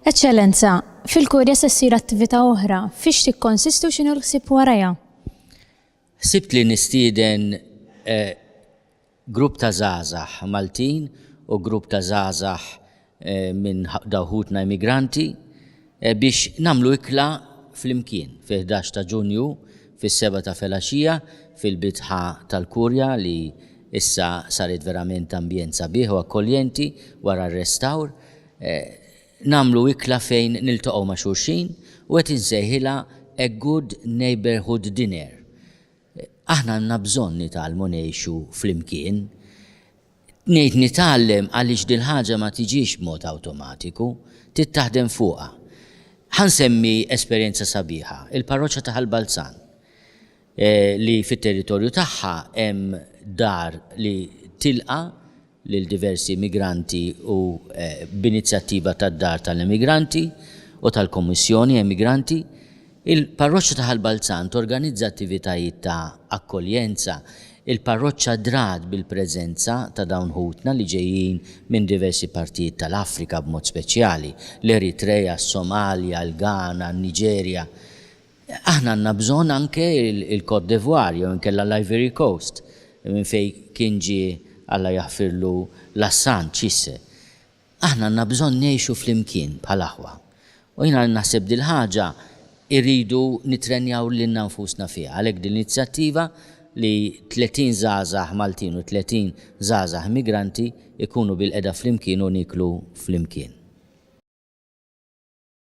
Eċċellenza, fil-Kurja se ssir attività oħra, fiex tikkonsisti u x'inhu l-ħsieb warajha? Sibt li nistieden grupp ta' żgħażagħ Maltin u grupp ta' żgħażagħ minn dawħutna immigranti biex nagħmlu ikla flimkien fi 11 ta' Ġunju fis-7 ta' filgħaxija fil-bitħa tal-Kurja li issa saret verament ambjent sabiħ u akkoljenti wara r-restawr. Nagħmlu ikla fejn niltaqgħu ma' xulxin u qed insejħilha a good neighborhood dinner. Aħna għandna bżonn nitgħallmu ngħixu flimkien. Ngħid nitgħallem għaliex din ħaġa ma tiġix b'mod awtomatiku, tittaħdem fuqha. Ħansemmi esperjenza sabiħa, il-parroċċa ta' Ħalbalzan li fit-territorju tagħha hemm dar li tilqa' lil diversi migranti u b'inizjattiva tad-dar tal-immigranti u tal-Kommissjoni Immigranti. Il-parroċċa ta' Ħalbalzan torganizza attivitajiet ta' akkoljenza. Il-parroċċa drat bil-preżenza ta' dawn ħutna li ġejjin minn diversi partijiet tal-Afrika b'mod speċjali, l-Eritrea, s-Somalja, l-Ghana, n-Niġerja. Aħna għandna bżonn anke il-Côte d'Ivoire jew inkella l-Ivory Coast minn fejn kien ġie Alla jaħfirlu l-Assan ċisse. Aħna għandna bżonn ngħixu flimkien bħal aħwa. U jiena naħseb dil ħaġa irridu nitrenjaw lil nfusna fiha. Għalhekk din l-inizjattiva li 30 żgħażagħ Maltin u 30 żgħażagħ immigranti ikunu bil-qeda flimkien u niklu flimkien.